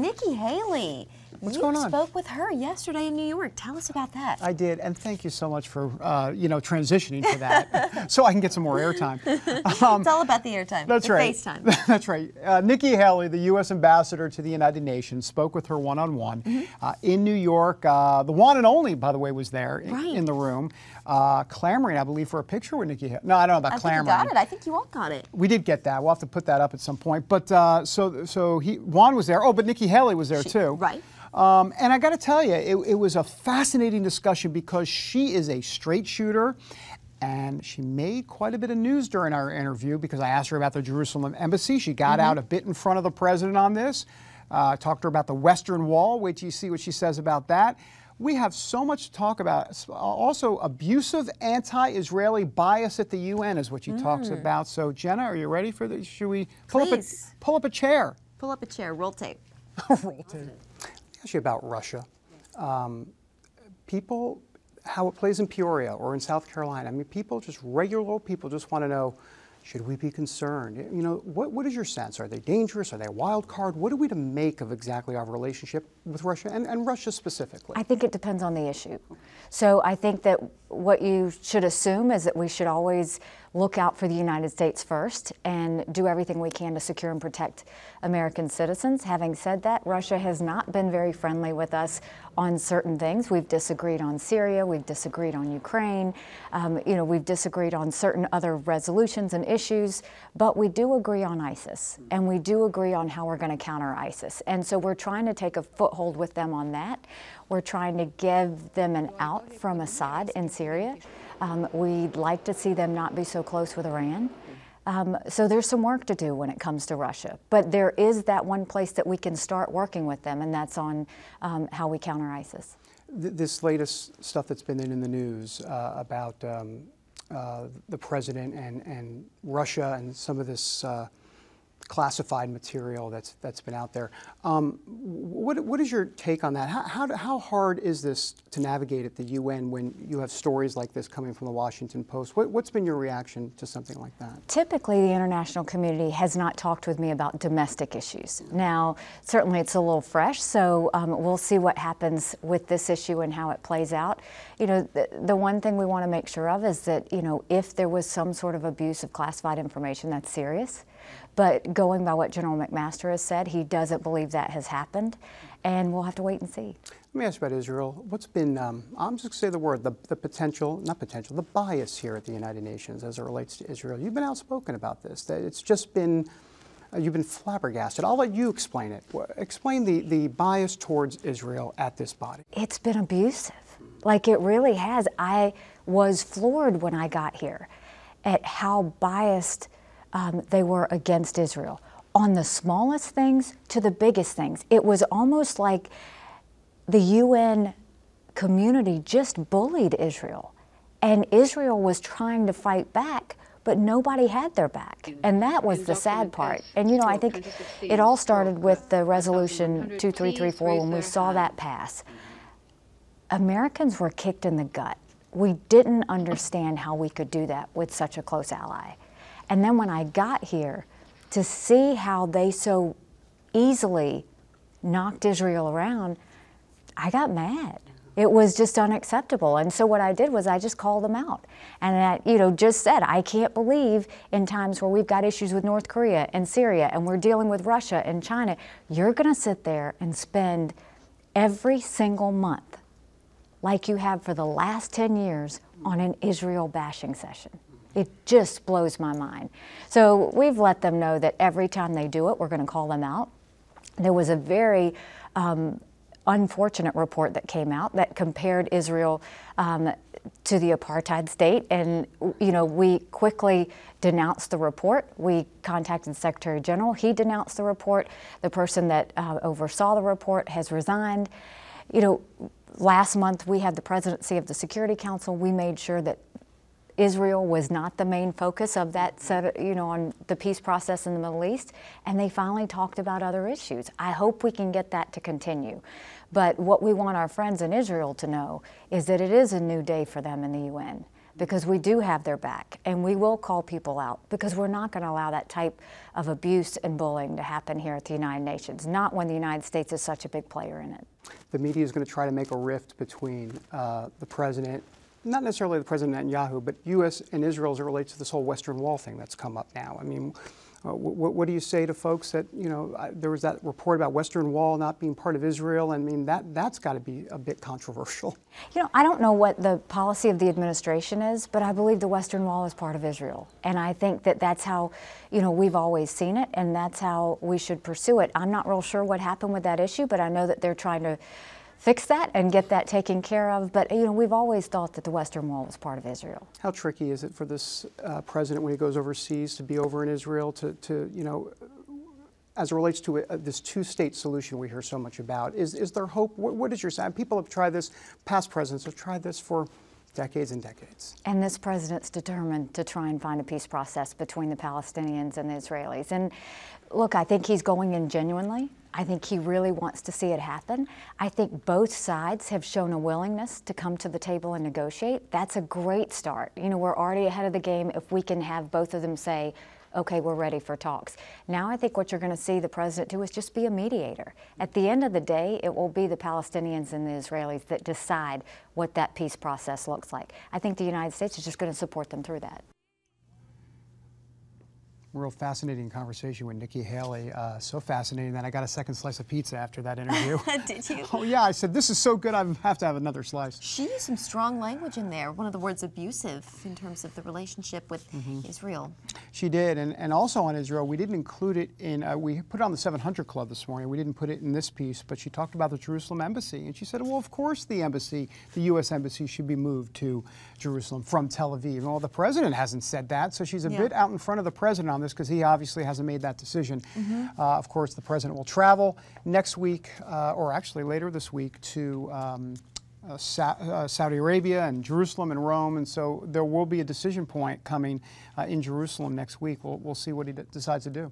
Nikki Haley. What's going on? You spoke with her yesterday in New York. Tell us about that. I did, and thank you so much for transitioning to that, so I can get some more airtime. It's all about the airtime. That's right. FaceTime. That's right. Nikki Haley, the U.S. ambassador to the United Nations, spoke with her one-on-one in New York. The one and only, by the way, was there in the room, clamoring, I believe, for a picture with Nikki Haley. No, I don't know about clamoring. I think you got it. I think you all got it. We did get that. We'll have to put that up at some point. But so Juan was there. Oh, but Nikki Haley was there too. Right. And I got to tell you, it was a fascinating discussion because she is a straight shooter, and she made quite a bit of news during our interview because I asked her about the Jerusalem embassy. She got out a bit in front of the president on this, talked to her about the Western Wall. Wait till you see what she says about that. We have so much to talk about. Also, abusive anti-Israeli bias at the UN is what she talks about. So, Jenna, are you ready for this? Should we pull up a chair? Pull up a chair. Roll tape. Roll tape. Ask you about Russia. People, how it plays in Peoria or in South Carolina. I mean, people, just regular old people, just want to know, should we be concerned? You know, what is your sense? Are they dangerous? Are they a wild card? What are we to make of exactly our relationship with Russia and Russia specifically? I think it depends on the issue. So I think that what you should assume is that we should always look out for the United States first and do everything we can to secure and protect American citizens. Having said that, Russia has not been very friendly with us on certain things. We've disagreed on Syria, we've disagreed on Ukraine, we've disagreed on certain other resolutions and issues, but we do agree on ISIS, and we do agree on how we're going to counter ISIS. And so we're trying to take a foothold with them on that. We're trying to give them an out from Assad in Syria. We'd like to see them not be so close with Iran. So there's some work to do when it comes to Russia. But there is that one place that we can start working with them, and that's on how we counter ISIS. This latest stuff that's been in the news about the president and Russia and some of this classified material that's been out there. What is your take on that? How hard is this to navigate at the UN when you have stories like this coming from the Washington Post? What's been your reaction to something like that? Typically, the international community has not talked with me about domestic issues. Now, certainly it's a little fresh, so we'll see what happens with this issue and how it plays out. You know, the one thing we want to make sure of is that, if there was some sort of abuse of classified information, that's serious. But going by what General McMaster has said, he doesn't believe that has happened, and we'll have to wait and see. Let me ask you about Israel. What's been, I'm just going to say the word, the bias here at the United Nations as it relates to Israel. You've been outspoken about this, that it's just been, you've been flabbergasted. I'll let you explain it. Explain the bias towards Israel at this body. It's been abusive. Like, it really has. I was floored when I got here at how biased they were against Israel, on the smallest things to the biggest things. It was almost like the UN community just bullied Israel, and Israel was trying to fight back, but nobody had their back, and that was the sad part. And I think it all started with the resolution 2334 when we saw that pass. Americans were kicked in the gut. We didn't understand how we could do that with such a close ally. And then when I got here, to see how they so easily knocked Israel around, I got mad. It was just unacceptable. And so what I did was I just called them out. And I, just said, I can't believe in times where we've got issues with North Korea and Syria, and we're dealing with Russia and China, you're going to sit there and spend every single month, like you have for the last 10 years, on an Israel bashing session. It just blows my mind. So we've let them know that every time they do it, we're going to call them out. There was a very unfortunate report that came out that compared Israel to the apartheid state, and we quickly denounced the report. We contacted the Secretary General. He denounced the report. The person that oversaw the report has resigned. Last month we had the presidency of the Security Council. We made sure that Israel was not the main focus of that, on the peace process in the Middle East, and they finally talked about other issues. I hope we can get that to continue. But what we want our friends in Israel to know is that it is a new day for them in the UN. because we do have their back, and we will call people out, because we're not going to allow that type of abuse and bullying to happen here at the United Nations, not when the United States is such a big player in it. The media is going to try to make a rift between the president, not necessarily the President Netanyahu, but U.S. and Israel as it relates to this whole Western Wall thing that's come up now. I mean, what do you say to folks that, you know, there was that report about Western Wall not being part of Israel? I mean, that's got to be a bit controversial. You know, I don't know what the policy of the administration is, but I believe the Western Wall is part of Israel. And I think that that's how, you know, we've always seen it, and that's how we should pursue it. I'm not real sure what happened with that issue, but I know that they're trying to fix that and get that taken care of. But, you know, we've always thought that the Western Wall was part of Israel. How tricky is it for this president when he goes overseas to be over in Israel to you know, as it relates to this two-state solution we hear so much about? Is there hope? What is your sense? People have tried this, past presidents have tried this for decades and decades. And this president's determined to try and find a peace process between the Palestinians and the Israelis. And look, I think he's going in genuinely. I think he really wants to see it happen. I think both sides have shown a willingness to come to the table and negotiate. That's a great start. You know, we're already ahead of the game if we can have both of them say, okay, we're ready for talks. Now I think what you're going to see the president do is just be a mediator. At the end of the day, it will be the Palestinians and the Israelis that decide what that peace process looks like. I think the United States is just going to support them through that. Real fascinating conversation with Nikki Haley. So fascinating that I got a second slice of pizza after that interview. Did you? Oh yeah, I said, this is so good I have to have another slice. She used some strong language in there. One of the words abusive in terms of the relationship with Israel. She did, and also on Israel, we didn't include it in, we put it on the 700 Club this morning. We didn't put it in this piece, but she talked about the Jerusalem embassy. And she said, well, of course the embassy, the U.S. embassy should be moved to Jerusalem from Tel Aviv. Well, the president hasn't said that, so she's a bit out in front of the president on this because he obviously hasn't made that decision. Of course, the president will travel next week, or actually later this week, to Saudi Arabia and Jerusalem and Rome, and so there will be a decision point coming in Jerusalem next week. We'll see what he decides to do.